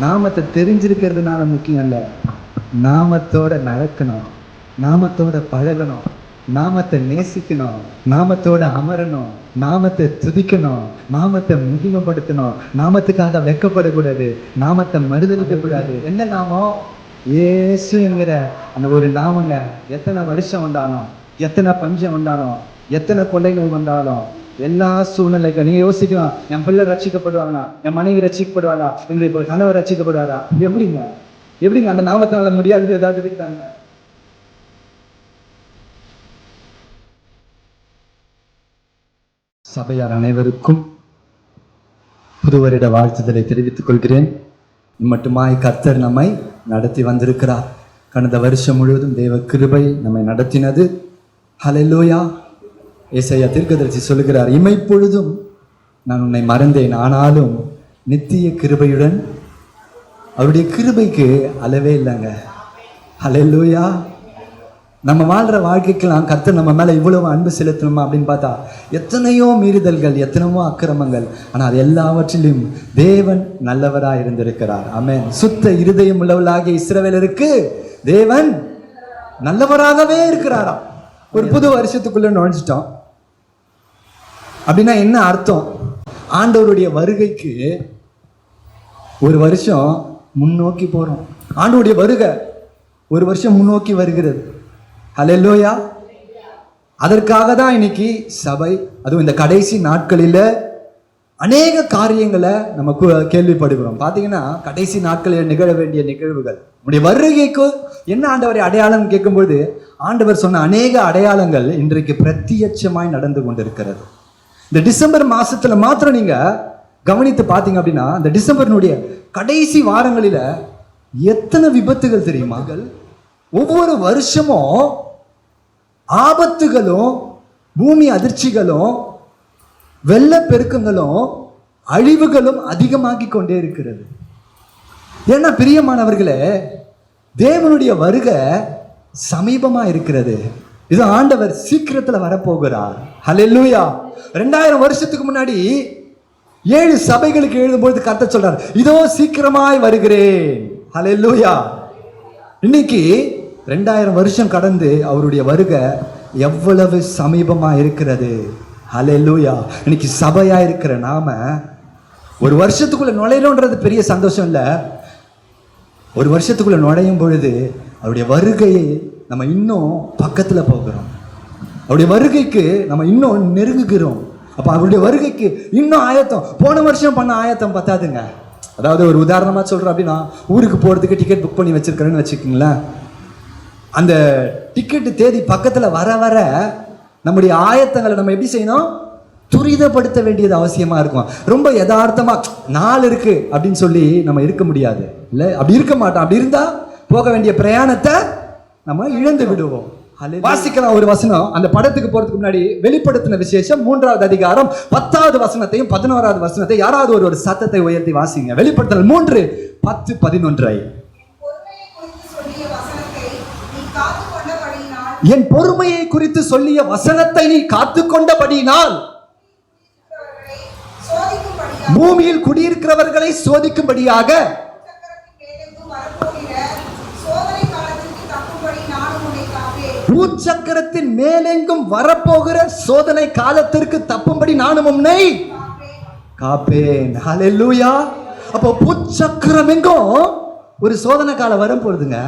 நாமத்தை தெரிஞ்சிருக்கிறதுனால முக்கியம் இல்லை, நாமத்தோட நடக்கணும், நாமத்தோட பழகணும், நாமத்தை நேசிக்கணும், நாமத்தோட அமரணும், நாமத்தை துதிக்கணும், நாமத்தை முகிமப்படுத்தணும், நாமத்துக்காக வெக்கப்படக்கூடாது, நாமத்தை மறுதளிக்க கூடாது. என்ன நாமம்? இயேசுங்கிற அந்த ஒரு நாமங்க. எத்தனை வருஷம் வந்தாலும், எத்தனை பஞ்சம் வந்தாலும், எத்தனை கொள்ளைகள் வந்தாலும், எல்லா சூழ்நிலைக்கும் நீங்க யோசிக்கலாம், என் பிள்ளை ரட்சிக்கப்படுவாங்களா, என் மனைவி ரட்சிக்கப்படுவாங்களா, எங்களுக்கு ஒரு கணவர் ரட்சிக்கப்படுவாரா? எப்படிங்க அந்த நாமத்தினால முடியாது ஏதாவது இருக்காங்க? சபையார் அனைவருக்கும் புது வருட வாழ்த்துதலை தெரிவித்துக் கொள்கிறேன். மட்டுமாய் கர்த்தர் நம்மை நடத்தி வந்திருக்கிறார். கடந்த வருஷம் முழுவதும் தேவ கிருபை நம்மை நடத்தினது. ஹல்லேலூயா. ஏசாயா தீர்க்கதரிசி சொல்லுகிறார், இமைப்பொழுதும் நான் உன்னை மறந்தேன், ஆனாலும் நித்திய கிருபையுடன். அவருடைய கிருபைக்கு அளவே இல்லைங்க. ஹல்லேலூயா. நம்ம வாழ்கிற வாழ்க்கைக்கெல்லாம் கர்த்தர் நம்ம மேலே இவ்வளவு அன்பு செலுத்தணுமா அப்படின்னு பார்த்தா எத்தனையோ மீறுதல்கள், எத்தனையோ அக்கிரமங்கள். ஆனால் அது எல்லாவற்றிலும் தேவன் நல்லவராக இருந்திருக்கிறார். ஆமென். சுத்த இருதயம் உள்ளவளாகிய இஸ்ரவேலருக்கு தேவன் நல்லவராகவே இருக்கிறாராம். ஒரு புது வருஷத்துக்குள்ள நுழைஞ்சிட்டோம் அப்படின்னா என்ன அர்த்தம்? ஆண்டவருடைய வருகைக்கு ஒரு வருஷம் முன்னோக்கி போறோம். ஆண்டவருடைய வருகை ஒரு வருஷம் முன்னோக்கி வருகிறது. ஹல்லேலூயா. அதற்காக தான் இன்னைக்கு சபை, அதுவும் இந்த கடைசி நாட்களில் அநேக காரியங்களை நம்ம கேள்விப்படுகிறோம். பார்த்தீங்கன்னா கடைசி நாட்களில் நிகழ வேண்டிய நிகழ்வுகள், நம்முடைய வருகைக்கு என்ன ஆண்டவரை அடையாளம் கேட்கும்போது ஆண்டவர் சொன்ன அநேக அடையாளங்கள் இன்றைக்கு பிரத்யட்சமாய் நடந்து கொண்டிருக்கிறது. இந்த டிசம்பர் மாசத்துல மாத்திரம் நீங்க கவனித்து பார்த்தீங்க அப்படின்னா, இந்த டிசம்பரினுடைய கடைசி வாரங்களில எத்தனை விபத்துகள் தெரியுமா? ஒவ்வொரு வருஷமும் ஆபத்துகளும், பூமி அதிர்ச்சிகளும், வெள்ளப்பெருக்கங்களும், அழிவுகளும் அதிகமாகி கொண்டே இருக்கிறது. ஏன்னா பிரியமானவர்களே, தேவனுடைய வருகை சமீபமா இருக்கிறது. இது ஆண்டவர் சீக்கிரத்துல வரப்போகிறார். ஹல்லேலூயா. 2000 வருஷத்துக்கு முன்னாடி 7 சபைகளுக்கு எழுதும்போது கர்த்தர் சொல்றார், இதோ சீக்கிரமாய் வருகிறேன். ஹல்லேலூயா. இன்னைக்கு 2000 வருஷம் கடந்து அவருடைய வருகை எவ்வளவு சமீபமா இருக்கிறது. ஹல்லேலூயா. இன்னைக்கு சபையா இருக்கிற நாம ஒரு வருஷத்துக்குள்ள நுழையணுன்றது பெரிய சந்தோஷம் இல்லை. ஒரு வருஷத்துக்குள்ள நுழையும் பொழுது அவருடைய வருகையை நம்ம இன்னும் பக்கத்துல போகிறோம். அவருடைய வருகைக்கு நம்ம இன்னும் நெருங்குகிறோம். அப்ப அவருடைய வருகைக்கு இன்னும் ஆயத்தம். போன வருஷம் பண்ண ஆயத்தம் பத்தாதுங்க. அதாவது ஒரு உதாரணமா சொல்றோம் அப்படின்னா, ஊருக்கு போறதுக்கு டிக்கெட் புக் பண்ணி வச்சிருக்கிறேன்னு வச்சுக்கோங்களேன். அந்த டிக்கெட்டு தேதி பக்கத்துல வர வர நம்முடைய ஆயத்தங்களை நம்ம எப்படி செய்யணும்? துரிதப்படுத்த வேண்டியது அவசியமா இருக்கும். ரொம்ப யதார்த்தமா நாள் இருக்கு அப்படின்னு சொல்லி நம்ம இருக்க முடியாது. இல்லை, அப்படி இருக்க மாட்டோம். அப்படி இருந்தா போக வேண்டிய பிரயாணத்தை நம்ம இழந்து விடுவோம். வாசிக்கலாம் ஒரு வசனம். அந்த படத்துக்கு போறதுக்கு முன்னாடி வெளிப்படுத்தின விசேஷம் 3வது அதிகாரம் 10வது வசனத்தையும் 11வது வசனத்தை யாராவது ஒரு சத்தத்தை உயர்த்தி வாசிங்க. வெளிப்படுத்தல் 3, 10, 11. என் பொறுமையை குறித்து சொல்லிய வசனத்தை நீ காத்துக்கொண்டபடியினால் பூமியில் குடியிருக்கிறவர்களை சோதிக்கும்படியாக பூச்சக்கரத்தின் மேலெங்கும் வரப்போகிற சோதனை காலத்திற்கு தப்பும்படி நானும் உன்னை காப்பேன். ஹல்லேலூயா. அப்போ பூச்சக்கரம் எங்கும் ஒரு சோதனை காலம் வரும் பொழுதுங்க,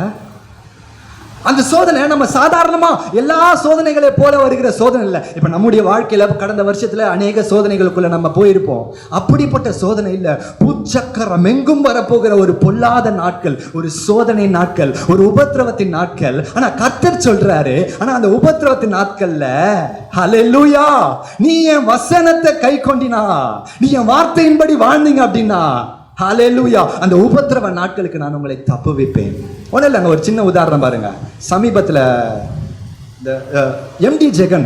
அந்த சோதனை நம்ம சாதாரணமா எல்லா சோதனைகளை போல வருகிற சோதனை இல்லை. இப்ப நம்முடைய வாழ்க்கையில கடந்த வருஷத்துல அநேக சோதனைகளுக்குள்ள நம்ம போயிருப்போம். அப்படிப்பட்ட சோதனை இல்லை. பூச்சக்கரம் எங்கும் வரப்போகிற ஒரு பொல்லாத நாட்கள், ஒரு சோதனை நாட்கள், ஒரு உபத்திரவத்தின் நாட்கள். ஆனா கர்த்தர் சொல்றாரு, ஆனா அந்த உபத்திரவத்தின் நாட்கள்ல ஹல்லேலூயா, நீ என் வசனத்தை கை கொண்டினா, நீ என் வார்த்தையின்படி வாழ்ந்தீங்க அப்படின்னா ஹல்லேலூயா, அந்த உபத்திரவ நாட்களுக்கு நான் உங்களை தப்பு வைப்பேன். ஒன்றும் இல்லைங்க, ஒரு சின்ன உதாரணம் பாருங்க. சமீபத்தில் இந்த எம்டி ஜெகன்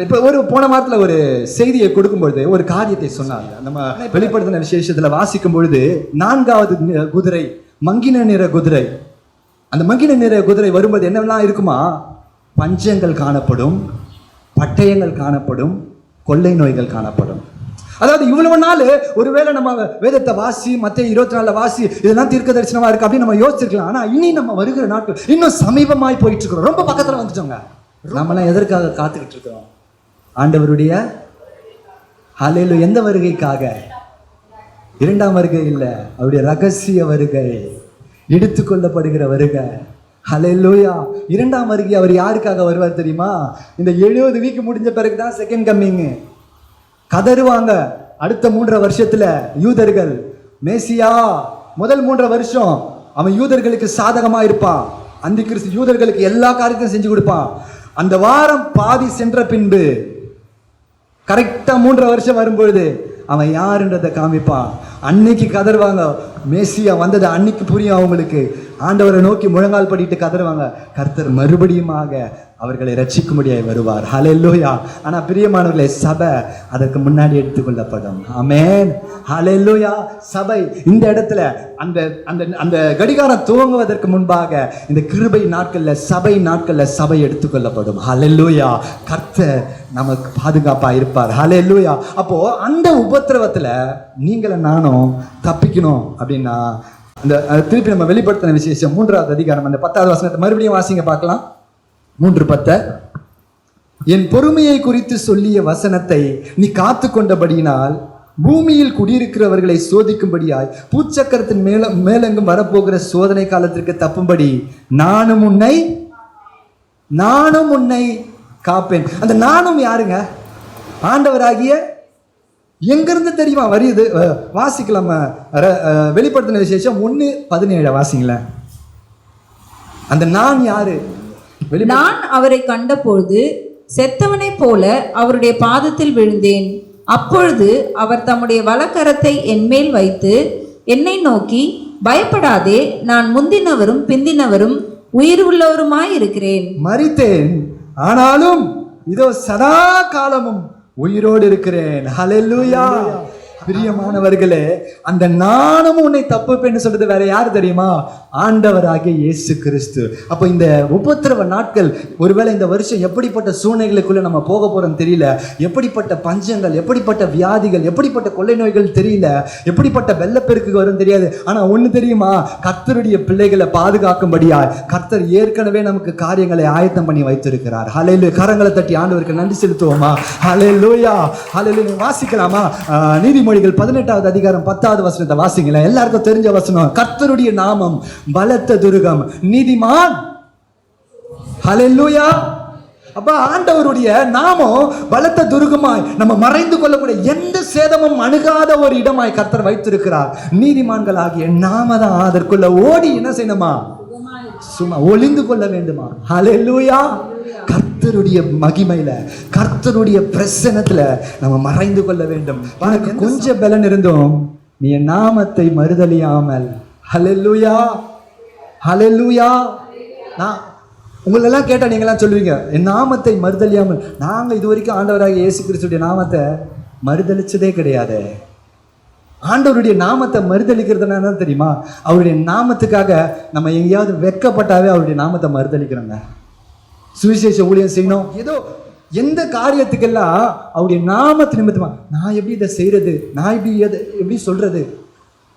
இப்போ போன வாரத்தில் ஒரு செய்தியை கொடுக்கும்பொழுது ஒரு காரியத்தை சொன்னாங்க. நம்ம வெளிப்படுத்தின விசேஷத்தில் வாசிக்கும் பொழுது 4வது குதிரை மங்கின நிற குதிரை. அந்த மங்கின நிற குதிரை வரும்போது என்னெல்லாம் இருக்குமா? பஞ்சங்கள் காணப்படும், பட்டயங்கள் காணப்படும், கொள்ளை நோய்கள் காணப்படும். அதாவது இவ்வளவு நாள் ஒருவேளை நம்ம வேதத்தை வாசி, மத்தேயு 24 வாசி, இதெல்லாம் தீர்க்க தரிசனமா இருக்கு அப்படின்னு நம்ம யோசிச்சிருக்கலாம். ஆனா இனி நம்ம வருகிற நாட்கள் இன்னும் சமீபமாய் போயிட்டு இருக்கிறோம். ரொம்ப பக்கத்துல வந்துட்டோங்க. நம்மளாம் எதற்காக காத்துக்கிட்டு இருக்கிறோம்? ஆண்டவருடைய ஹல்லேலூயா. எந்த வருகைக்காக? இரண்டாம் வருகை இல்லை, அவருடைய ரகசிய வருகை, எடுத்துக்கொள்ளப்படுகிற வருகை. ஹல்லேலூயா. இரண்டாம் வருகை அவர் யாருக்காக வருவார் தெரியுமா? இந்த 70 வீக் முடிஞ்ச பிறகுதான் செகண்ட் கம்மிங். கதறுவாங்க அடுத்த 3 வருஷத்துல யூதர்கள். மேசியா முதல் 3 வருஷம் அவன் யூதர்களுக்கு சாதகமா இருப்பான். அந்த கிறிஸ்து யூதர்களுக்கு எல்லா காரியத்தையும் செஞ்சு கொடுப்பான். அந்த வாரம் பாதி சென்ற பின்பு கரெக்டா 3 வருஷம் வரும்பொழுது அவன் யாருன்றதை காமிப்பான். அன்னைக்கு கதறுவாங்க. மேசியா வந்தது அன்னைக்கு புரியும் அவங்களுக்கு. ஆண்டவரை நோக்கி முழங்கால் படிட்டு கதறுவாங்க. கர்த்தர் மறுபடியுமாக அவர்களை ரட்சிக்கும்படியாய் வருவார். ஹல்லேலூயா. ஆனா பிரியமானவர்களே, சபை அதற்கு முன்னாடி எடுத்துக்கொள்ளப்படும். ஆமென். ஹல்லேலூயா. சபை இந்த இடத்துல அந்த அந்த அந்த கடிகாரம் துவங்குவதற்கு முன்பாக இந்த கிருபை நாட்கள்ல, சபை நாட்கள்ல சபை எடுத்துக்கொள்ளப்படும். ஹல்லேலூயா. கர்த்தர் நமக்கு பாதுகாப்பா இருப்பார். ஹல்லேலூயா. அப்போ அந்த உபத்திரவத்துல நீங்களும் நானும் தப்பிக்கணும் அப்படின்னா அந்த திருப்பி நம்ம வெளிப்படுத்தின விசேஷம் 3வது அதிகாரம் அந்த 10வது வசனத்தை மறுபடியும் வாசிங்க பார்க்கலாம். 3:10. என் பொறுமையை குறித்து சொல்லிய வசனத்தை நீ காத்து கொண்டபடியினால் பூமியில் குடியிருக்கிறவர்களை சோதிக்கும்படியாய் பூச்சக்கரத்தின் மேலெங்கும் வரப்போகிற சோதனை காலத்திற்கு தப்பும்படி நானும் உன்னை காப்பேன். அந்த நானும் யாருங்க? ஆண்டவராகிய. எங்கிருந்து தெரியுமா வருது? வாசிக்கலாம். வெளிப்படுத்தின விசேஷம் 1:17 வாசிங்களேன். அந்த நான் யாரு? நான் அவரை கண்டபொழுது செத்தவனை போல அவருடைய பாதத்தில் விழுந்தேன். அப்பொழுது அவர் தம்முடைய வலக்கரத்தை என்மேல் வைத்து என்னை நோக்கி, பயப்படாதே, நான் முந்தினவரும் பிந்தினவரும் உயிர் உள்ளவருமாய் இருக்கிறேன். மரித்தேன், ஆனாலும் இதோ சதா காலமும் உயிரோடு இருக்கிறேன். ஹல்லேலூயா. பிரியமானவர்களே, அந்த நானும் உன்னை தப்புப்பேன்னு சொல்றது வேற யாரு தெரியுமா? ஆண்டவராகிய இயேசு கிறிஸ்து. அப்போ இந்த உபத்திரவ நாட்கள், ஒருவேளை இந்த வருஷம் எப்படிப்பட்ட சூழ்நிலைகளுக்குள்ள நம்ம போக போறோம் தெரியல. எப்படிப்பட்ட பஞ்சங்கள், எப்படிப்பட்ட வியாதிகள், எப்படிப்பட்ட கொள்ளை நோய்கள் தெரியல, எப்படிப்பட்ட வெள்ளப்பெருக்கு வரும் தெரியாது. ஆனா ஒண்ணு தெரியுமா? கர்த்தருடைய பிள்ளைகளை பாதுகாக்கும்படியா கர்த்தர் ஏற்கனவே நமக்கு காரியங்களை ஆயத்தம் பண்ணி வைத்திருக்கிறார். ஹல்லேலூயா. கரங்களை தட்டி ஆண்டவருக்கு நன்றி செலுத்துவோமா? ஹல்லேலூயா. ஹல்லேலூயா. வாசிக்கலாமா? நீதிமொழிகள் 18வது அதிகாரம் 10வது வசனத்தை வாசிங்களேன். எல்லாருக்கும் தெரிஞ்ச வசனம். கர்த்தருடைய நாமம் பலத்த துருகம், நீதிமான். ஹல்லேலூயா. அப்ப ஆண்டவருடைய நாமம் பலத்த துருகமாய் நம்ம மறைந்து கொள்ளக்கூடிய எந்த சேதமும் அணுகாத ஒரு இடமாய் கர்த்தர் வைத்திருக்கிறார். நீதிமான்களாகிய நாம தான் அதற்குள்ள ஓடி என்ன செய்யணுமா? சும்மா ஒளிந்து கொள்ள வேண்டுமா? ஹல்லேலூயா. கர்த்தருடைய மகிமையில, கர்த்தருடைய பிரசன்னத்துல நம்ம மறைந்து கொள்ள வேண்டும். உனக்கு கொஞ்சம் பலன் இருந்தும் நீ என் நாமத்தை மறுதலியாமல். ஹல்லேலூயா. ஹல்லேலூயா. நான் உங்களெல்லாம் கேட்டா நீங்களாம் சொல்லுவீங்க, என் நாமத்தை மறுதலியாமல். நாங்க இது வரைக்கும் ஆண்டவராகிய இயேசு கிறிஸ்துடைய நாமத்தை மறுதலிச்சதே கிடையாது. ஆண்டவருடைய நாமத்தை மறுதலிக்கிறதுனா தெரியுமா? அவருடைய நாமத்துக்காக நம்ம எங்கேயாவது வெட்கப்பட்டாவே அவருடைய நாமத்தை மறுதலிக்கிறோங்க. சுவிசேஷ ஊழியம் செய்யணும், ஏதோ எந்த காரியத்துக்கெல்லாம் அவருடைய நாமத்து நிமித்தமா நான் எப்படி இதை செய்யறது, நான் எப்படி சொல்றது.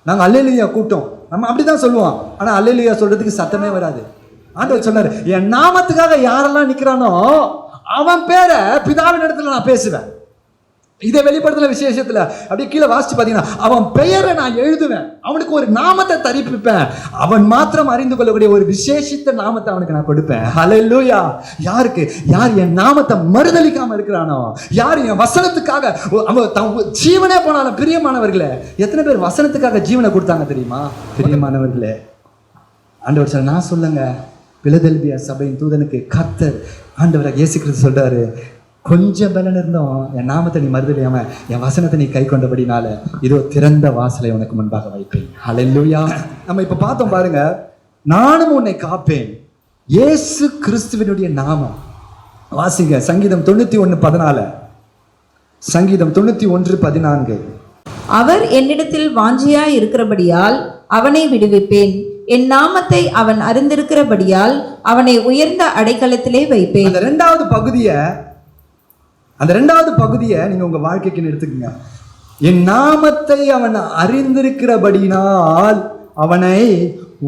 நாங்கள் அல்லேலூயா கூட்டம், நம்ம அப்படிதான் சொல்லுவோம். ஆனா அல்லேலூயா சொல்றதுக்கு சத்தமே வராது. ஆண்டவர் சொன்னாரு, என் நாமத்துக்காக யாரெல்லாம் நிக்கிறானோ அவன் பேரை பிதாவின் இடத்துல நான் பேசுவேன். இதை வெளிப்படுத்தல விசேஷத்துல அப்படியே கீழே வாசிச்சு பாத்தீங்கன்னா, அவன் பெயரை நான் எழுதுவேன், அவனுக்கு ஒரு நாமத்தை தரிப்பிப்பேன், அவன் மாத்திரம் அறிந்து கொள்ளக்கூடிய ஒரு விசேஷித்த நாமத்தை அவனுக்கு நான் கொடுப்பேன். ஹல்லேலூயா. யாருக்கு? யார் என் நாமத்தை மறுதலிக்காம இருக்கிறானோ, யார் என் வசனத்துக்காக அவன் ஜீவனே போனாலும். பிரியமானவர்களே, எத்தனை பேர் வசனத்துக்காக ஜீவனை கொடுத்தாங்க தெரியுமா? பிரியமானவர்களே, ஆண்டவர் சார் நான் சொல்லுங்க, பிலதெல்பியா சபையின் தூதனுக்கு கர்த்தர் ஆண்டவராக இயேசு கிறிஸ்து சொல்றாரு, கொஞ்சம் பலன் இருந்தோம் என் நாமத்தை நீ மறுதலியாம என் வசனத்தை நீ கை கொண்டபடினால இதோ திறந்த வாசலை உனக்கு முன்பாக வைப்பேன். ஹல்லேலூயா. நம்ம இப்ப பார்த்தோம் பாருங்க, நானும் உன்னை காப்பேன். இயேசு கிறிஸ்துவினுடைய நாமம். வாசிங்க சங்கீதம் 91:14. சங்கீதம் 91:14. அவர் என்னிடத்தில் வாஞ்சியாய் இருக்கிறபடியால் அவனை விடுவிப்பேன், என் நாமத்தை அவன் அறிந்திருக்கிறபடியால் அவனை உயர்ந்த அடைக்கலத்திலே வைப்பேன். அந்த ரெண்டாவது பகுதியை நீங்க உங்க வாழ்க்கைக்கு எடுத்துக்கங்க. என் நாமத்தை அவன் அறிந்திருக்கிறபடினால் அவனை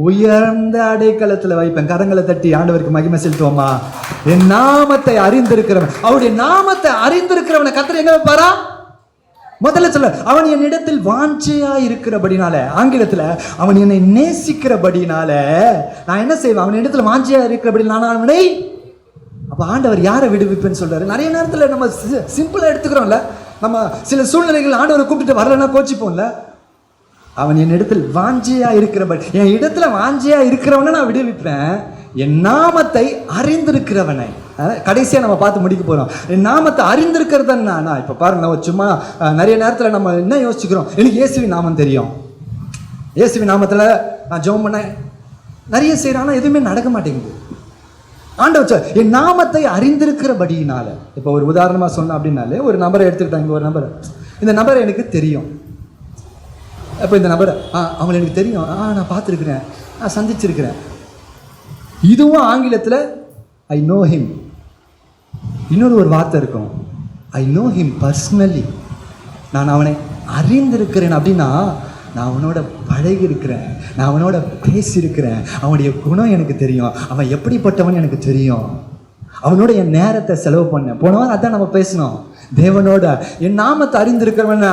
உயர்ந்த அடைக்கலத்துல வைப்பேன். கரங்களை தட்டி ஆண்டவருக்கு மகிமை செலுத்துவோமா? என் நாமத்தை அறிந்திருக்கிறவன், அவருடைய நாமத்தை அறிந்திருக்கிறவனை கர்த்தர் எங்க வைப்பாரா? முதல்ல சொல்ல, அவன் என்னிடத்தில் வாஞ்சையா இருக்கிறபடினால, ஆங்கிலத்துல அவன் என்னை நேசிக்கிறபடினால நான் என்ன செய்வேன்? அவன் இடத்துல வாஞ்சையா இருக்கிறபடினால அவனை. அப்ப ஆண்டவர் யாரை விடுவிப்பேன்னு சொல்றாரு. நிறைய நேரத்துல நம்ம சிம்பிளா எடுத்துக்கிறோம்ல, நம்ம சில சூழ்நிலைகள் ஆண்டவரை கூப்பிட்டு வரலன்னா கோச்சிப்போம்ல. அவன் என் இடத்தில் வாஞ்சியா இருக்கிறபடி, என் இடத்துல வாஞ்சியா இருக்கிறவனை நான் விடுவிப்பேன். என் நாமத்தை அறிந்திருக்கிறவனை. கடைசியா நம்ம பார்த்து முடிக்க போறோம். என் நாமத்தை அறிந்திருக்கிறதுன்னா இப்ப பாருங்க, நம்ம சும்மா நிறைய நேரத்துல நம்ம என்ன யோசிச்சுக்கிறோம், எனக்கு இயேசுவின் நாமம் தெரியும், இயேசுவின் நாமத்துல நான் ஜெபம் பண்ண நிறைய செய்யறேன், ஆனா எதுவுமே நடக்க மாட்டேங்குது. ஆண்டவர் என் நாமத்தை அறிந்திருக்கிறபடினால, இப்ப ஒரு உதாரணமா சொன்ன அப்படின்னாலே, ஒரு நபரை எடுத்துக்கிட்டாங்க, ஒரு நபர், இந்த நபரை எனக்கு தெரியும். அப்போ இந்த நபரை அவங்களை எனக்கு தெரியும், நான் பார்த்துருக்கிறேன், நான் சந்திச்சிருக்கிறேன். இதுவும் ஆங்கிலத்தில் ஐ நோ ஹிம். இன்னொரு ஒரு வார்த்தை இருக்கும், ஐ நோ ஹிம் பர்சனலி. நான் அவனை அறிந்திருக்கிறேன் அப்படின்னா, நான் அவனோட பழகி இருக்கிறேன், நான் அவனோட பேசியிருக்கிறேன், அவனுடைய குணம் எனக்கு தெரியும், அவன் எப்படிப்பட்டவன் எனக்கு தெரியும், அவனோட என் நேரத்தை செலவு பண்ணேன். போன வாரம் அதான் நம்ம பேசணும், தேவனோட என் நாமத்தை அறிந்திருக்கிறவன்.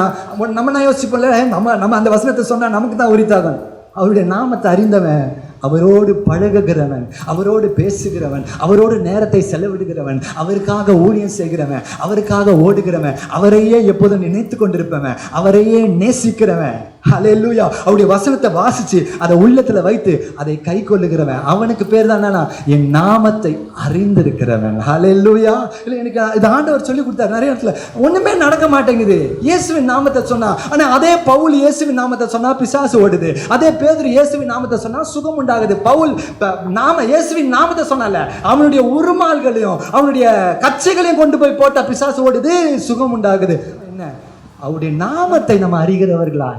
நம்ம நான் யோசிப்போம்ல, நம்ம அந்த வசனத்தை சொன்னா நமக்கு தான் உரித்தாதான். அவருடைய நாமத்தை அறிந்தவன் அவரோடு பழகுகிறவன், அவரோடு பேசுகிறவன், அவரோடு நேரத்தை செலவிடுகிறவன், அவருக்காக ஊழியம் செய்கிறவன், அவருக்காக ஓடுகிறவன், அவரையே எப்போதும் நினைத்து கொண்டிருப்பவன், அவரையே நேசிக்கிறவன். ஹல்லேலூயா. அவருடைய வசனத்தை வாசிச்சு அதை உள்ளத்துல வைத்து அதை கை கொள்ளுகிறவன், அவனுக்கு பேர் தான் என் நாமத்தை அறிந்திருக்கிறவன். ஹல்லேலூயா. இல்லை, எனக்கு இது ஆண்டவர் சொல்லி கொடுத்தாரு. நிறைய இடத்துல ஒண்ணுமே நடக்க மாட்டேங்குது. இயேசுவின் நாமத்தை சொன்னா, ஆனா அதே பவுல் இயேசுவின் நாமத்தை சொன்னா பிசாசு ஓடுது, அதே பேதுரு இயேசுவின் நாமத்தை சொன்னா சுகம் உண்டாகுது. பவுல் இயேசுவின் நாமத்தை சொன்னால, அவனுடைய உருமால்களையும் அவனுடைய கச்சைகளையும் கொண்டு போய் போட்டா பிசாசு ஓடுது, சுகம் உண்டாகுது. என்ன? அவருடைய நாமத்தை நம்ம அறிகிறவர்களா?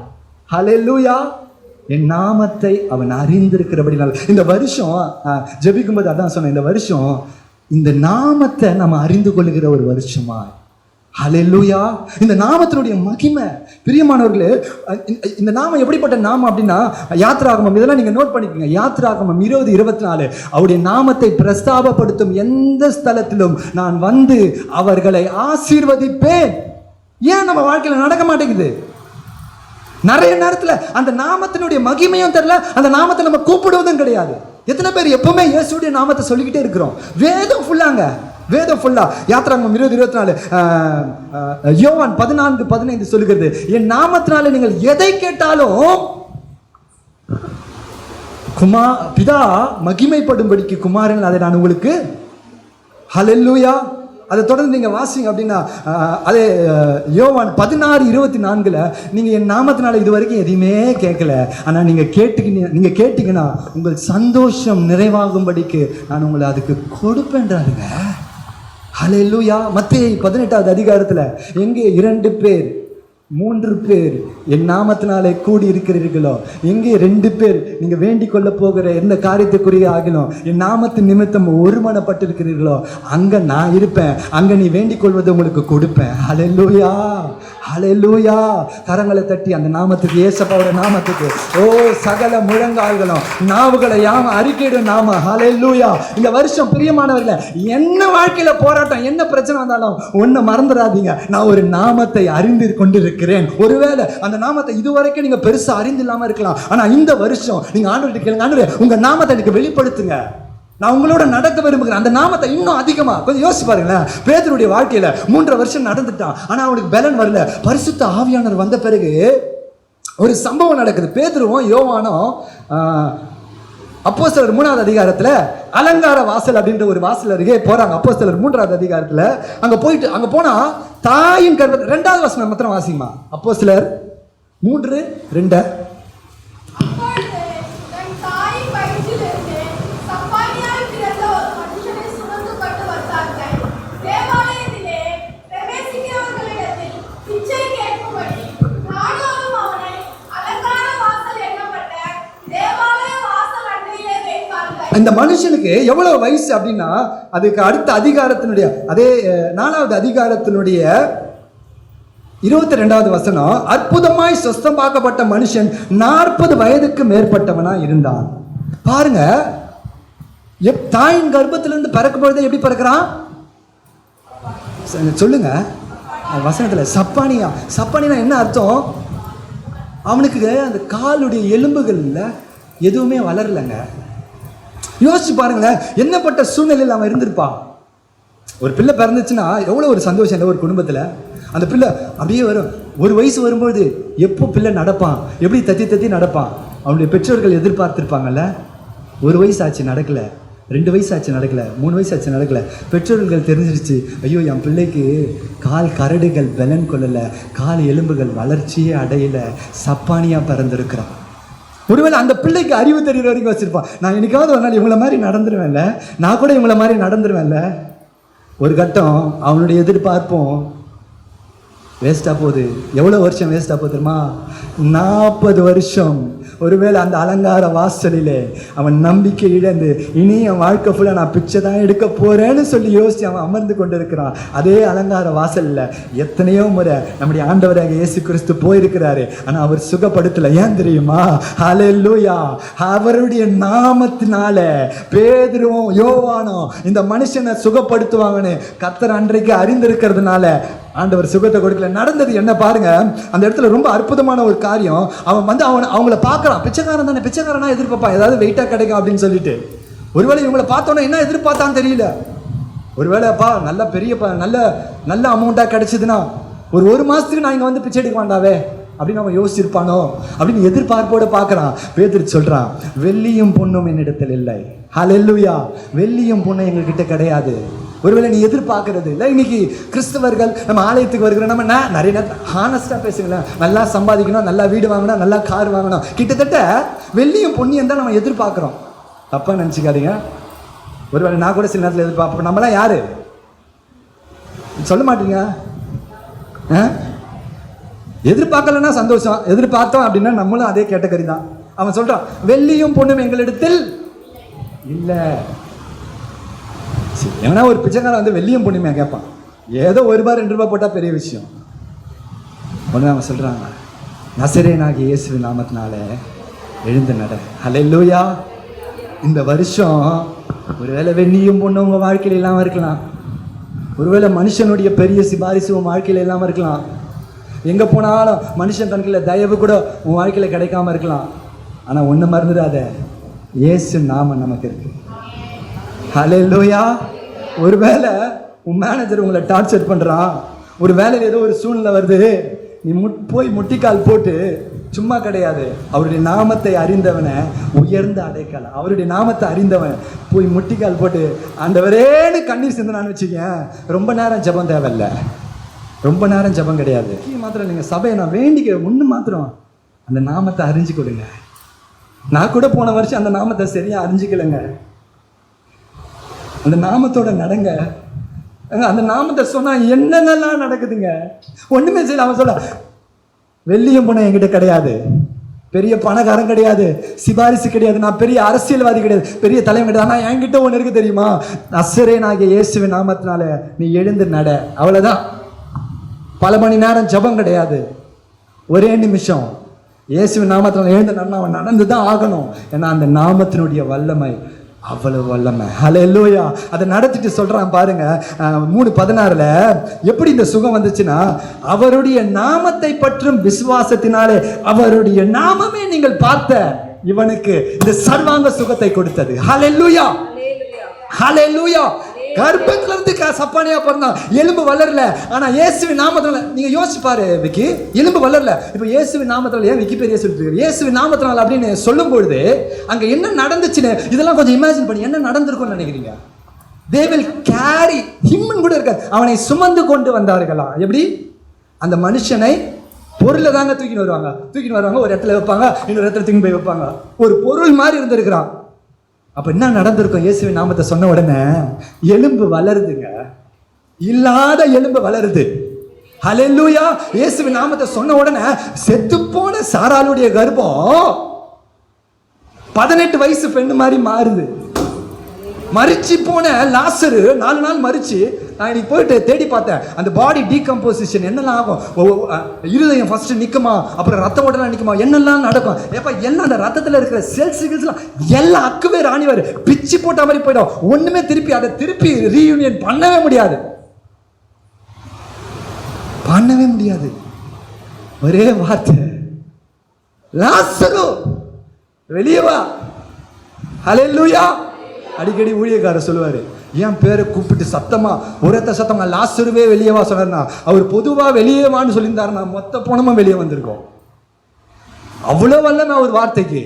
ஹல்லேலூயா. என் நாமத்தை அவன் அறிந்திருக்கிறபடினால். இந்த வருஷம் ஜெபிக்கும்போது அதான் சொன்னேன், இந்த வருஷம் இந்த நாமத்தை நம்ம அறிந்து கொள்ளுகிற ஒரு வருஷமா. ஹல்லேலூயா. இந்த நாமத்தினுடைய மகிமை பிரியமானவர்களே, இந்த நாமம் எப்படிப்பட்ட நாமம் அப்படின்னா, யாத்திராகமம், இதெல்லாம் நீங்க நோட் பண்ணிக்கோங்க. யாத்திராகமம் 20:24, அவருடைய நாமத்தை பிரஸ்தாபப்படுத்தும் எந்த ஸ்தலத்திலும் நான் வந்து அவர்களை ஆசீர்வதிப்பேன். ஏன் நம்ம வாழ்க்கையில நடக்க மாட்டேங்குது? நிறைய நேரத்துல அந்த நாமத்தினுடைய மகிமையும் தெரியல, அந்த நாமத்தை நம்ம கூப்பிடுவதும் கிடையாது. எத்தனை பேர் எப்பவுமே இயேசுடைய நாமத்தை சொல்லிக்கிட்டே இருக்கிறோம்? வேதம் ஃபுல்லாங்க, வேதம் ஃபுல்லா. யாத்திராகமம் 20:24, யோவான் 14:15 சொல்லுகிறது, என் நாமத்தினால நீங்கள் எதை கேட்டாலும் பிதா மகிமைப்படும்படிக்கு குமாரன் அதை நான் உங்களுக்கு. ஹல்லேலூயா. அதை தொடர்ந்து நீங்க வாசிங்க அப்படின்னா, அதே யோவான் 16:24, நீங்க என் நாமத்தினால இது வரைக்கும் எதையுமே கேட்கல, ஆனா நீங்க கேட்டீங்கன்னா உங்கள் சந்தோஷம் நிறைவாகும்படிக்கு நான் உங்களை அதுக்கு கொடுப்பேன்றாருங்க. ஹல்லேலூயா. மத்தேயு 18வது அதிகாரத்துல, எங்கே 2 பேர் 3 பேர் என் நாமத்தினாலே கூடி இருக்கிறீர்களோ, எங்கே 2 பேர் நீங்க வேண்டிக் கொள்ள போகிற எந்த காரியத்துக்குரிய ஆகிலும் என் நாமத்தின் நிமித்தம் ஒருமனப்பட்டிருக்கிறீர்களோ, அங்க நான் இருப்பேன், அங்க நீ வேண்டிக் கொள்வதை உங்களுக்கு கொடுப்பேன். ஹல்லேலூயா. ஹல்லேலூயா. கரங்களை தட்டி அந்த நாமத்துக்கு, இயேசுவோட நாமத்துக்கு சகல முழங்கால்களும் நாவுகளை யாம அறிக்கையிடும் நாம. ஹல்லேலூயா. இந்த வருஷம் பிரியமானவர்களே, என்ன வாழ்க்கையில போராட்டம், என்ன பிரச்சனை வந்தாலும் ஒன்ன மறந்துடாதீங்க, நான் ஒரு நாமத்தை அறிந்து கொண்டிருக்கிறேன். ஒருவேளை அந்த நாமத்தை இதுவரைக்கும் நீங்க பெருசா அறிந்து இல்லாம இருக்கலாம், ஆனா இந்த வருஷம் நீங்க ஆண்டவர்கிட்ட கேளுங்க, ஆண்டவரே உங்க நாமத்தை எனக்கு வெளிப்படுத்துங்க, நான் உங்களோட நடக்க விரும்புகிறேன். அந்த நாமத்தை இன்னும் அதிகமா கொஞ்சம் யோசிச்சு பாருங்களேன். பேதுருடைய வாழ்க்கையில 3 வருஷம் நடந்துட்டான், ஆனா அவனுக்கு பலன் வரல. பரிசுத்த ஆவியானவர் வந்த பிறகு ஒரு சம்பவம் நடக்குது. பேதுருவும் யோவானும் அப்போஸ்தலர் 3வது அதிகாரத்துல அலங்கார வாசல் அப்படின்ற ஒரு வாசல் அருகே போறாங்க. அப்போஸ்தலர் 3வது அதிகாரத்துல அங்க போனா தாயின் கர்ப்ப 2வது வசனம் மாத்திரம் வாசிமா. அப்போஸ்தலர் 3:2, இந்த மனுஷனுக்கு எவ்வளவு வயசு அப்படின்னா, அதுக்கு அடுத்த அதிகாரத்தினுடைய அதே 4வது அதிகாரத்தினுடைய 22வது வசனம், அற்புதமாய் சொஸ்தமாக்கப்பட்ட மனுஷன் 40 வயதுக்கு மேற்பட்டவனா இருந்தான். பாருங்க, தாயின் கர்ப்பத்திலிருந்து பிறக்கும் பொழுது எப்படி பிறக்கிறான் சொல்லுங்க வசனத்துல? சப்பானினா என்ன அர்த்தம்? அவனுக்கு அந்த காலுடைய எலும்புகள்ல எதுவுமே வளரலைங்க. யோசிச்சு பாருங்களேன், என்னப்பட்ட சூழ்நிலையில் அவன் இருந்திருப்பான். ஒரு பிள்ளை பிறந்துச்சுன்னா எவ்வளோ ஒரு சந்தோஷம் இல்லை ஒரு குடும்பத்தில். அந்த பிள்ளை அப்படியே வரும். ஒரு வயசு வரும்போது எப்போ பிள்ளை நடப்பான், எப்படி தத்தி நடப்பான், அவனுடைய பெற்றோர்கள் எதிர்பார்த்துருப்பாங்கல்ல. ஒரு வயசு ஆச்சு நடக்கலை, 2 வயசு ஆச்சு நடக்கலை, 3 வயசு ஆச்சு நடக்கலை. பெற்றோர்கள் தெரிஞ்சிருச்சு, ஐயோ என் பிள்ளைக்கு கால் கரடுகள் பலன் கொள்ளலை, கால் எலும்புகள் வளர்ச்சியே அடையலை, சப்பானியாக பிறந்திருக்கிறான். ஒருவேளை அந்த பிள்ளைக்கு அறிவு தெரிகிற வரைக்கும் வச்சிருப்பான், நான் என்னைக்காவது ஒரு நாள் இவங்கள மாதிரி நடந்துருவேன்ல, நான் கூட இவங்கள மாதிரி நடந்துருவேன்ல. ஒரு கட்டம் அவனுடைய எதிர்பார்ப்பும் வேஸ்ட்டாக போகுது. எவ்வளோ வருஷம் வேஸ்ட்டாக போகுது தெரியுமா? 40 வருஷம். ஒருவேளை அந்த அலங்கார வாசலிலே அவன் நம்பிக்கை இழந்து இனி என் வாழ்க்கை ஃபுல்லாக நான் பிச்சை தான் எடுக்க போகிறேன்னு சொல்லி யோசித்து அவன் அமர்ந்து கொண்டு இருக்கிறான். அதே அலங்கார வாசலில் எத்தனையோ முறை நம்முடைய ஆண்டவராக இயேசு கிறிஸ்து போயிருக்கிறாரு, ஆனால் அவர் சுகப்படுத்தலை. ஏன் தெரியுமா? ஹல்லேலூயா. அவருடைய நாமத்தினால பேதுருவும் யோவானும் இந்த மனுஷனை சுகப்படுத்துவாங்கன்னு கர்த்தர் அன்றைக்கு அறிந்திருக்கிறதுனால ஆண்டவர் சுகத்தை கொடுக்கல. நடந்தது என்ன பாருங்க, அந்த இடத்துல ரொம்ப அற்புதமான ஒரு காரியம். அவன் வந்து அவங்கள பார்க்கறான். பிச்சைக்காரன் தானே, பிச்சைக்காரனா எதிர்பார்ப்பான் ஏதாவது வெயிட்டா கிடைக்கும் அப்படின்னு சொல்லிட்டு. ஒருவேளை இவங்களை பார்த்தோன்னே என்ன எதிர்பார்த்தான்னு தெரியல. ஒருவேளைப்பா நல்ல பெரிய நல்ல அமௌண்ட்டா கிடைச்சதுன்னா ஒரு மாசத்துக்கு நான் இங்க வந்து பிச்சை எடுக்க வேண்டாவே அப்படின்னு அவன் யோசிச்சிருப்பானோ அப்படின்னு எதிர்பார்ப்போட பார்க்கறான். பேதுரு சொல்றான், வெள்ளியும் பொண்ணும் என்னிடத்தில் இல்லை. ஹல்லேலூயா. வெள்ளியும் பொண்ணும் எங்ககிட்ட கிடையாது. ஒருவேளை நீ எதிர்பார்க்கறது இல்லை. இன்னைக்கு கிறிஸ்தவர்கள் நம்ம ஆலயத்துக்கு வருகிறோம், நம்ம நிறைய நேரத்தில் ஹானஸ்டாக பேசுங்களேன், நல்லா சம்பாதிக்கணும், நல்லா வீடு வாங்கணும், நல்லா கார் வாங்கணும், கிட்டத்தட்ட வெள்ளியும் பொன்னியும் தான் நம்ம எதிர்பார்க்குறோம். தப்பாக நினச்சிக்காதீங்க. ஒருவேளை நான் கூட சில நேரத்தில் எதிர்பார்ப்போம். நம்மளாம் யாரு சொல்ல மாட்டீங்க? எதிர்பார்க்கலன்னா சந்தோஷம், எதிர்பார்த்தோம் அப்படின்னா நம்மளும் அதே கேட்டகரி தான். அவன் சொல்றான், வெள்ளியும் பொண்ணும் எங்களிடத்தில் இல்லை. ஏன்னா ஒரு பிச்சைக்காரன் வந்து வெள்ளியும் பொண்ணுமே கேட்பான், ஏதோ $1 $2 போட்டால் பெரிய விஷயம். ஒன்று அவன் சொல்கிறாங்க, நசரேயனாகிய இயேசுவின் நாமத்தினால எழுந்து நட. ஹல்லேலூயா. இந்த வருஷம் ஒருவேளை வெள்ளியும் பொண்ணும் உங்கள் வாழ்க்கையில் இல்லாமல் இருக்கலாம். ஒருவேளை மனுஷனுடைய பெரிய சிபாரிசு உன் வாழ்க்கையில் இல்லாமல் இருக்கலாம். எங்கே போனாலும் மனுஷன் கணக்கில் தயவு கூட உன் வாழ்க்கையில் கிடைக்காம இருக்கலாம். ஆனால் ஒன்று மறந்துடாத, இயேசு நாமம் நமக்கு இருக்கு. ஹல்லேலூயா. ஒருவேளை உன் மேனேஜர் உங்களை டார்ச்சர் பண்ணுறான், ஒரு வேலையில் ஏதோ ஒரு சூழ்நிலை வருது, நீ போய் முட்டிக்கால் போட்டு சும்மா கிடையாது. அவருடைய நாமத்தை அறிந்தவனை உயர்ந்த அடைக்கலாம். அவருடைய நாமத்தை அறிந்தவன் போய் முட்டிக்கால் போட்டு ஆண்டவரேன்னு கண்ணீர் சிந்தனான்னு வச்சுக்கேன். ரொம்ப நேரம் ஜெபம் தேவையில்லை, ரொம்ப நேரம் ஜெபம் கிடையாது. மாத்திரம் நீங்கள் சபையை நான் வேண்டிக்க ஒன்று மாத்திரம் அந்த நாமத்தை அறிஞ்சு கொடுங்க. நான் கூட போன வருஷம் அந்த நாமத்தை சரியாக அறிஞ்சிக்கலைங்க. அந்த நாமத்தோட நடங்க. அந்த நாமத்தை சொன்னா என்னென்னலாம் நடக்குதுங்க. ஒண்ணுமே செய்யல. அவன் சொல்ல, வெள்ளியும் பொண்ணு என்கிட்ட கிடையாது, பெரிய பணக்காரன் கிடையாது, சிபாரிசு கிடையாது, நான் பெரிய அரசியல்வாதி கிடையாது, பெரிய தலைவன் கிடையாது, ஆனால் என்கிட்ட ஒன்று இருக்கு தெரியுமா? நசரேயனாகிய இயேசுவின் நாமத்தினால நீ எழுந்து நட. அவ்வளவுதான். பல மணி நேரம் ஜெபம் கிடையாது, ஒரே நிமிஷம் இயேசுவின் நாமத்தினால எழுந்து நடனா அவன் நடந்துதான் ஆகணும். ஏன்னா அந்த நாமத்தினுடைய வல்லமை அவ்வளவு வல்லமை. ஹல்லேலூயா. அதை நடத்திட்டு சொல்றான் பாருங்க, 3:16 எப்படி இந்த சுகம் வந்துச்சுன்னா, அவருடைய நாமத்தை பற்றும் விசுவாசத்தினாலே அவருடைய நாமமே நீங்கள் பார்த்த இவனுக்கு இந்த சர்வாங்க சுகத்தை கொடுத்தது. ஹல்லேலூயா. ஹல்லேலூயா. கர்ப்பத்துல இருந்து சப்பானியா பிறந்தான், எலும்பு வளரல. ஆனா இயேசுவின் நாமத்தினால, நீங்க யோசிச்சு பாரு விக்கி, எலும்பு வளரல. இப்ப இயேசுவின் நாமத்தினால, ஏன் விக்கி பெரிய சொல்லிட்டு இயேசுவின் நாமத்தினால அப்படின்னு சொல்லும் பொழுது அங்க என்ன நடந்துச்சுன்னு இதெல்லாம் கொஞ்சம் இமேஜின் பண்ணி என்ன நடந்திருக்கும்னு நினைக்கிறீங்க? they will carry him கூட இருக்காது, அவனை சுமந்து கொண்டு வந்தார்களா? எப்படி? அந்த மனுஷனை பொருளை தாங்க தூக்கின்னு வருவாங்க, ஒரு இடத்துல வைப்பாங்க, இன்னொரு இடத்துல தூக்கி போய் வைப்பாங்க. ஒரு பொருள் மாதிரி இருந்திருக்கிறான். அப்ப என்ன நடந்திருக்கும்? இயேசுவின் நாமத்தை சொன்ன உடனே எலும்பு வளருதுங்க, இல்லாத எலும்பு வளருது. ஹல்லேலூயா. இயேசுவின் நாமத்தை சொன்ன உடனே செத்து போன சாராளுடைய கர்ப்பம் 18 வயசு பெண்ணு மாதிரி மாறுது. மரிச்சு போன லாசரு 4 நாள் மரிச்சு நான் இன்னைக்கு போயிட்டு தேடி பார்த்தேன் அந்த பாடி டீகம்போசிஷன் என்னெல்லாம் ஆகும். இருதயம் ஃபர்ஸ்ட் நிற்குமா, அப்புறம் ரத்த ஓட்டலாம் நிற்குமா, என்னெல்லாம் நடக்கும். ஏப்பா எல்லாம் அந்த ரத்தத்தில் இருக்கிற செல்ஸ்லாம் எல்லாம் அக்குவே ராணிவார் பிச்சு போட்ட மாதிரி போயிடும். ஒண்ணுமே திருப்பி அதை திருப்பி ரீயூனியன் பண்ணவே முடியாது. ஒரே வார்த்தை, லாசரு வெளியே வா. ஹல்லேலூயா. அடிக்கடி ஊழியக்காரர் சொல்லுவாரு, என் பேரை கூப்பிட்டு சத்தமா ஒரத்த சத்தமா லாசருவே வெளியே வா சொன்னார்னா, அவர் பொதுவா வெளியே வான்னு சொல்லியிருந்தாருன்னா மொத்த பணமும் வெளியே வந்திருக்கும். அவ்வளவு வல்லமை அவர் வார்த்தைக்கு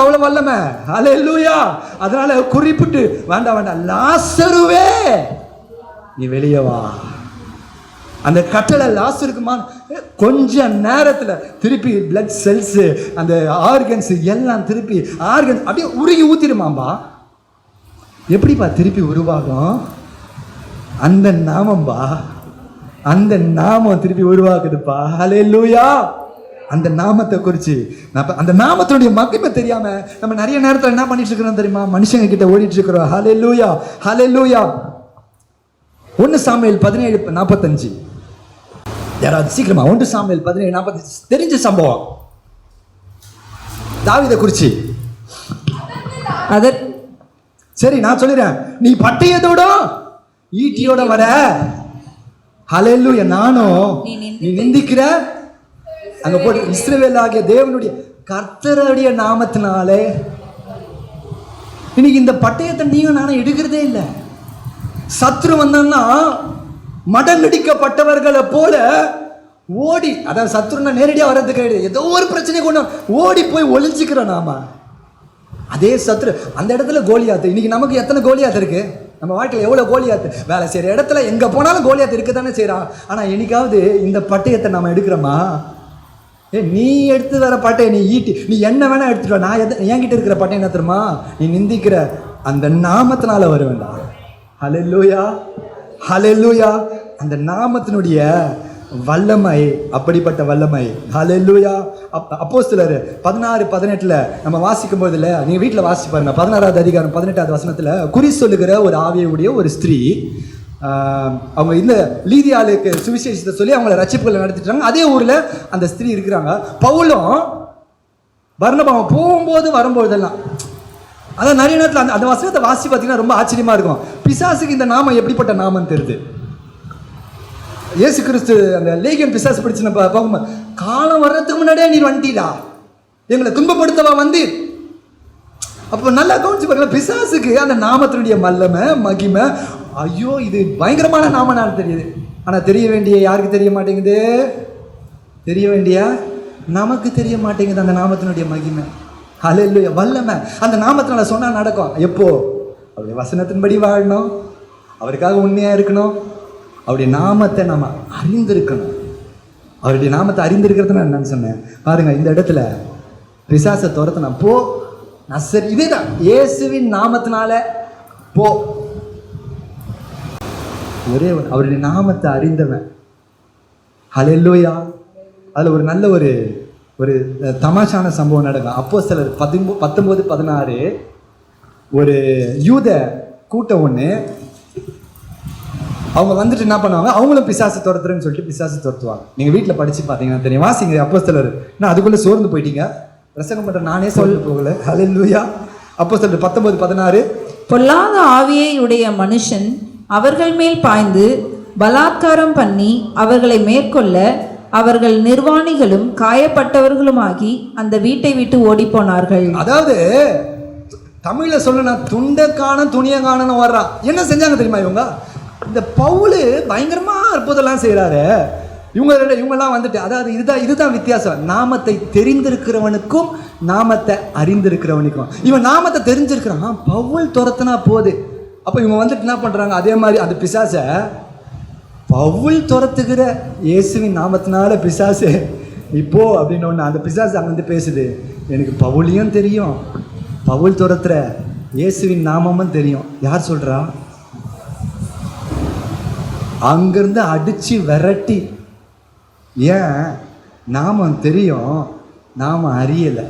அவ்வளவு வல்லமை. ஹல்லேலூயா. அதனால குறிப்பிட்டு வேண்டாம் லாசருவே நீ வெளியே வா. அந்த கட்டளை லாசருக்குமா கொஞ்ச நேரத்துல திருப்பி பிளட் செல்ஸ் அந்த ஆர்கன்ஸ் எல்லாம் திருப்பி ஆர்கன்ஸ் அப்படியே உருகி ஊத்திடுமாம்பா. எப்படிப்பா திருப்பி உருவாகும்? அந்த நாமம்பா, அந்த நாமம் திருப்பி உருவாக்குதுப்பா. ஹல்லேலூயா. அந்த நாமத்தை குறிச்சு அந்த நாமத்தினுடைய மகிமை தெரியாம நம்ம நிறைய நேரத்தில் என்ன பண்ணிட்டு இருக்கிறோம் தெரியுமா? மனுஷங்க கிட்ட ஓடிட்டு இருக்கிறோம். ஹல்லேலூயா, ஹல்லேலூயா. 1 சாமுவேல் 17:45. யாராவது சீக்கிரமா 1 சாமுவேல் 17:45 தெரிஞ்ச சம்பவம். தாவீதை குறிச்சு. சரி நான் சொல்லிடுறேன், நீ பட்டயத்தோட ஈட்டியோட வர. ஹல்லேலூயா. நானும் நீ நிந்திக்கிற அங்க போட்டு இஸ்ரவேல் ஆகிய தேவனுடைய கர்த்தருடைய நாமத்தினாலே. இன்னைக்கு இந்த பட்டயத்தை நீங்க நானும் எடுக்கிறதே இல்லை. சத்ரு வந்தான்னா மடங்கடிக்கப்பட்டவர்களை போல ஓடி, அதாவது சத்ருன்னா நேரடியாக வர்றது கிடையாது, ஏதோ ஒரு பிரச்சனை கொண்டு ஓடி போய் ஒளிஞ்சிக்கிறோம் நாம. அதே சத்ரு அந்த இடத்துல கோலியாத்து. இன்னைக்கு நமக்கு எத்தனை கோலியாத்து இருக்கு நம்ம வாழ்க்கையில்? எவ்வளோ கோலியாத்து வேலை செய்கிற இடத்துல எங்கே போனாலும் கோலியாத்து இருக்க தானே செய்கிறான். ஆனால் என்னைக்காவது இந்த பட்டயத்தை நம்ம எடுக்கிறோமா? நீ எடுத்து வர பட்டையை நீ ஈட்டி, நீ என்ன வேணா எடுத்துட்டு வா. நான் என்கிட்ட இருக்கிற பட்டை என்ன தெரியுமா? நீ நிந்திக்கிற அந்த நாமத்தினால வர வேண்டாம். ஹல்லேலூயா, ஹல்லேலூயா. அந்த நாமத்தினுடைய வல்லமை அப்படிப்பட்ட வல்லமை. ஹல்லேலூயா. அப்போஸ்தலர் 16:18 நம்ம வாசிக்கும் போது இல்லை, நீங்க வீட்டில் வாசிச்சு பாருங்க. 16வது அதிகாரம் 18வது வசனத்துல குறி சொல்லுகிற ஒரு ஆவியுடைய ஒரு ஸ்திரீ, அவங்க இந்த லீதியாளுக்கு சுவிசேஷத்தை சொல்லி அவங்கள ரட்சிப்புகளை நடத்திட்டாங்க. அதே ஊர்ல அந்த ஸ்திரீ இருக்கிறாங்க. பவுலும் பர்னபாவும் போகும்போது வரும்போதெல்லாம், அதான் நிறைய நேரத்தில் அந்த வசனத்தை வாசி பார்த்தீங்கன்னா ரொம்ப ஆச்சரியமா இருக்கும். பிசாசுக்கு இந்த நாமம் எப்படிப்பட்ட நாமம் தெரியுது. இயேசு கிறிஸ்து அந்த லேகியன் பிசாசு பிடிச்சு பார்க்கும்போது, காலம் வர்றதுக்கு முன்னாடியே நீ வந்துட்டீடா, எங்களை துன்பப்படுத்தவா வந்து. அப்போ நல்லா கவனிச்சு பாருங்க, பிசாசுக்கு அந்த நாமத்தினுடைய வல்லமை மகிமை. ஐயோ இது பயங்கரமான நாமனால தெரியுது. ஆனால் தெரிய வேண்டிய யாருக்கு தெரிய மாட்டேங்குது? தெரிய வேண்டிய நமக்கு தெரிய மாட்டேங்குது அந்த நாமத்தினுடைய மகிமை. ஹல்லேலூயா. வல்லமை அந்த நாமத்தினால சொன்னா நடக்கும். எப்போ? அவருடைய வசனத்தின்படி வாழணும், அவருக்காக உண்மையா இருக்கணும், அவருடைய நாமத்தை நம்ம அறிந்திருக்கணும். அவருடைய நாமத்தை அறிந்திருக்கிறது நான் என்னன்னு சொன்னேன் பாருங்க. இந்த இடத்துல பிசாசை துரத்தினா போ, நசர் இதேதான் இயேசுவின் நாமத்தினால போ. ஒரே அவருடைய நாமத்தை அறிந்தவன். ஹல்லேலூயா. அதுல ஒரு நல்ல ஒரு தமாஷான சம்பவம் நடக்கும். அப்போஸ்தலர் 19:16 ஒரு யூத கூட்டம் ஒன்று, அவங்க வந்துட்டு என்ன பண்ணுவாங்க, அவங்களும் பிசாசு துரத்துறேன்னு சொல்லிட்டு பிசாசு துரத்துவாங்க. நீங்கள் வீட்டில் படித்து பார்த்தீங்கன்னா தெரியும். வாசிங்க அப்போஸ்தலர். நான் அதுக்குள்ளே சோர்ந்து போயிட்டீங்க, பிரசங்கம் பண்ணுற நானே சொல்ல போகல. ஹல்லேலூயா. அப்போஸ்தலர் 19:16. பொல்லாத ஆவியை உடைய மனுஷன் அவர்கள் மேல் பாய்ந்து பலாத்காரம் பண்ணி அவர்களை மேற்கொள்ள அவர்கள் நிர்வாணிகளும் காயப்பட்டவர்களுமாகி அந்த வீட்டை விட்டு ஓடி போனார்கள். அதாவது தமிழ்ல சொல்லனா துண்டை காண துணியை காணன்னு வர்றான். என்ன செஞ்சாங்க தெரியுமா இவங்க? இந்த பவுலு பயங்கரமா அற்புதம்லாம் செய்யறாரு. இவங்கெல்லாம் வந்துட்டு, அதாவது இதுதான் வித்தியாசம். நாமத்தை தெரிந்திருக்கிறவனுக்கும் நாமத்தை அறிந்திருக்கிறவனுக்கும். இவன் நாமத்தை தெரிஞ்சிருக்கிறான், பவுல் துரத்துனா போது. அப்ப இவங்க வந்துட்டு என்ன பண்றாங்க, அதே மாதிரி அந்த பிசாசை பவுல் துரத்துகிற இயேசுவின் நாமத்தினால பிசாசு இப்போ அப்படின்னு ஒன்று அந்த பிசாசு அங்கிருந்து பேசுது. எனக்கு பவுலையும் தெரியும், பவுல் துரத்துற இயேசுவின் நாமமும் தெரியும். யார் சொல்றா? அங்கிருந்து அடிச்சு விரட்டி. ஏன்? நாமம் தெரியும், நாம அறியலை.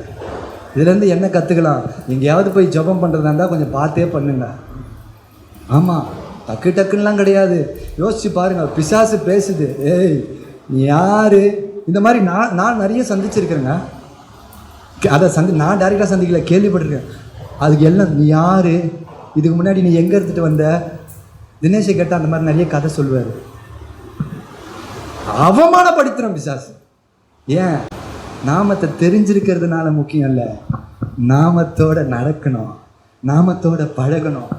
இதுலேருந்து என்ன கற்றுக்கலாம்? எங்கேயாவது போய் ஜெபம் பண்ணுறதா இருந்தால் கொஞ்சம் பார்த்தே பண்ணுங்க. ஆமாம், டக்கு டக்குன்னுலாம் கிடையாது. யோசிச்சு பாருங்க, பிசாசு பேசுது, ஏய் நீ யாரு? இந்த மாதிரி நான் நிறைய சந்திச்சிருக்கிறேங்க. அதை நான் டைரெக்டாக சந்திக்கல, கேள்விப்பட்டிருக்கேன். அதுக்கு எல்லாம் நீ யாரு, இதுக்கு முன்னாடி நீ எங்கே இருந்துட்டு வந்த, தினேஷை கேட்டால் அந்த மாதிரி நிறைய கதை சொல்லுவார். அவமானப்படுத்துகிறோம் பிசாசு. ஏன்? நாமத்தை தெரிஞ்சிருக்கிறதுனால முக்கியம் இல்லை, நாமத்தோட நடக்கணும், நாமத்தோட பழகணும்,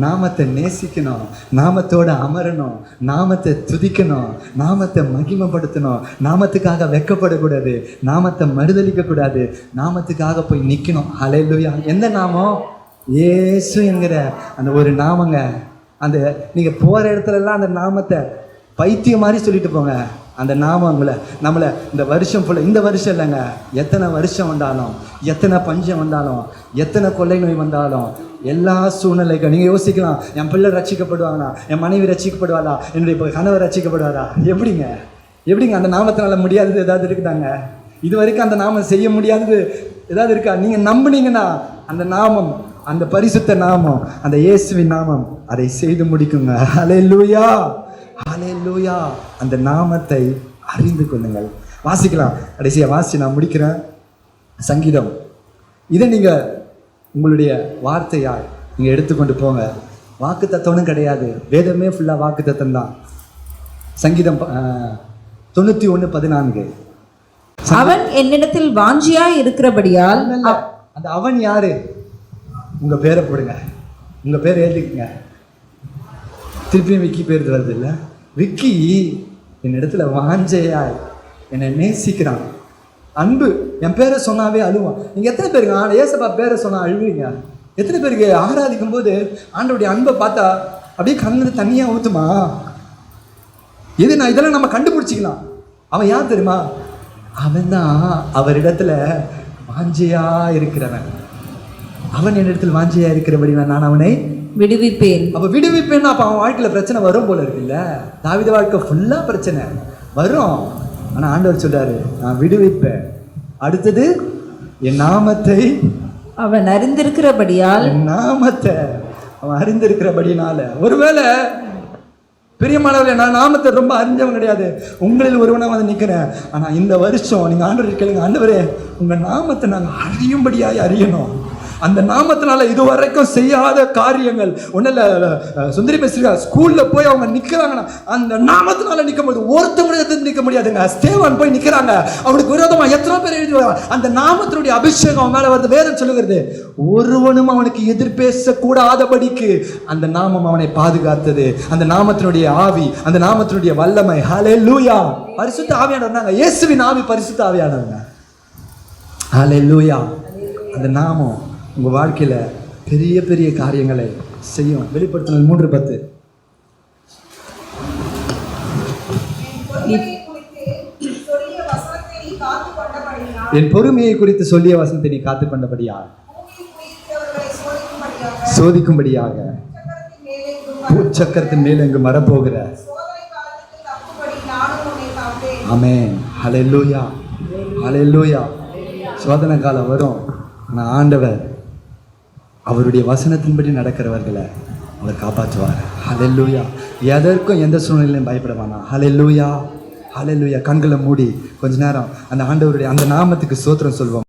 நாமத்தை நேசிக்கணும், நாமத்தோட அமரணும், நாமத்தை துதிக்கணும், நாமத்தை மகிமைப்படுத்தணும், நாமத்துக்காக வெட்கப்படக்கூடாது, நாமத்தை மறுதளிக்கக்கூடாது, நாமத்துக்காக போய் நிற்கணும். ஹல்லேலூயா. எந்த நாமம்? இயேசு என்கிற அந்த ஒரு நாமங்க. அந்த நீங்கள் போகிற இடத்துலலாம் அந்த நாமத்தை பைத்தியம் மாதிரி சொல்லிட்டு போங்க. அந்த நாமம் நம்மளை இந்த வருஷம் ஃபுல்லாக, இந்த வருஷம் இல்லைங்க, எத்தனை வருஷம் வந்தாலும், எத்தனை பஞ்சம் வந்தாலும், எத்தனை கொள்ளை நோய் வந்தாலும், எல்லா சூழ்நிலைக்கும் நீங்கள் யோசிக்கலாம், என் பிள்ளை ரட்சிக்கப்படுவாங்களா, என் மனைவி ரட்சிக்கப்படுவாளா, என்னுடைய கணவர் ரட்சிக்கப்படுவாரா? எப்படிங்க அந்த நாமத்தினால முடியாதது ஏதாவது இருக்குதாங்க? இது வரைக்கும் அந்த நாமம் செய்ய முடியாதது ஏதாவது இருக்கா? நீங்கள் நம்புனீங்கன்னா அந்த நாமம், அந்த பரிசுத்த நாமம், அந்த இயேசுவின் நாமம் அதை செய்து முடிக்குங்க. ஹல்லேலூயா, ஹல்லேலூயா. அந்த நாமத்தை அறிந்து கொள்ளுங்கள். வாசிக்கலாம், கடைசியாக வாசி நான் முடிக்கிறேன். சங்கீதம், இதை நீங்கள் உங்களுடைய வார்த்தையால் நீங்கள் எடுத்துக்கொண்டு போங்க. வாக்கு தத்துவம்னு கிடையாது, வேதமே ஃபுல்லாக வாக்கு தத்துவம் தான். சங்கீதம் 91:14. அவன் என்னிடத்தில் வாஞ்சியாய் இருக்கிறபடியால். அந்த அவன் யாரு? உங்கள் பேரை போடுங்க, உங்கள் பேரை எழுதிக்குங்க. திருப்பியும் விக்கி பேர் வருது இல்லை? விக்கி என்னிடத்துல வாஞ்சையாய் என்னை நேசிக்கிறான். அன்பு, என் பேரை சொன்னாவே அழுவான். நீங்கள் எத்தனை பேருங்க ஏசப்பா பேரை சொன்னால் அழுவீங்க? எத்தனை பேருக்கு ஆராதிக்கும் போது ஆண்டவருடைய அன்பை பார்த்தா அப்படியே கண்ணில் தண்ணியாக ஊற்றுமா? நான் இதெல்லாம் நம்ம கண்டுபிடிச்சிக்கலாம். அவன் யார் தெரியுமா? அவன் தான் அவரிடத்துல வாஞ்சையா இருக்கிறவன். அவன் என்னிடத்தில் வாஞ்சையா இருக்கிறபடி நான் அவனை விடுவிப்பேன். அப்போ விடுவிப்பேன்னா அப்போ அவன் வாழ்க்கையில் பிரச்சனை வரும் போல இருக்குல்ல. தாவீது வாழ்க்கை ஃபுல்லாக பிரச்சனை வரும், ஆனால் ஆண்டவர் சொல்றாரு, நான் விடுவிப்பேன். அடுத்தது, என் நாமத்தை அவன் அறிந்திருக்கிறபடியால். என் நாமத்தை அவன் அறிந்திருக்கிறபடினால. ஒருவேளை பிரியமானவர்களே, நான் நாமத்தை ரொம்ப அறிஞ்சவன் கிடையாது, உங்களில் ஒருவனாக வந்து நிற்கிறேன். ஆனால் இந்த வருஷம் நீங்கள் ஆண்டவர் கேளுங்க, ஆண்டவரே உங்கள் நாமத்தை நாங்கள் அறியும்படியாக அறியணும். அந்த நாமத்தினால இதுவரைக்கும் செய்யாத காரியங்கள் ஒன்றில் சுந்தரி பேசுறா, ஸ்கூலில் போய் அவங்க நிற்கிறாங்கன்னா அந்த நாமத்தினால நிற்க முடியாது. ஒருத்தவங்க நிற்க முடியாதுங்க. ஸ்தேவான் போய் நிற்கிறாங்க, அவனுக்கு விரோதமாக எத்தனை பேர் எழுதி வராங்க. அந்த நாமத்தினுடைய அபிஷேகம் அவன் மேலே வருது. வேதம் சொல்லுகிறது, ஒருவனும் அவனுக்கு எதிர்பேசக்கூடாதபடிக்கு அந்த நாமம் அவனை பாதுகாத்தது. அந்த நாமத்தினுடைய ஆவி, அந்த நாமத்தினுடைய வல்லமை. ஹல்லேலூயா. பரிசுத்த ஆவியானவங்க, இயேசுவின் ஆவி பரிசுத்த ஆவியானவங்க. ஹல்லேலூயா. அந்த நாமம் உங்கள் வாழ்க்கையில் பெரிய பெரிய காரியங்களை செய்யும். வெளிப்படுத்தினல் 3:10. என் பொறுமையை குறித்து சொல்லிய வசனத்தை நீ காத்து கொண்டபடியால், சோதிக்கும்படியாக பூச்சக்கரத்தின் மேல் எங்கு மரப்போகிற. ஆமென். ஹல்லேலூயா, ஹல்லேலூயா. சோதனை காலம் வரும், ஆனால் ஆண்டவர் அவருடைய வசனத்தின்படி நடக்கிறவர்களை அவர் காப்பாற்றுவார். ஹல்லேலூயா. எதற்கும் எந்த சூழ்நிலையும் பயப்படவானா. ஹல்லேலூயா, ஹல்லேலூயா. கண்களை மூடி கொஞ்ச நேரம் அந்த ஆண்டவருடைய அந்த நாமத்துக்கு ஸ்தோத்திரம் சொல்வோம்.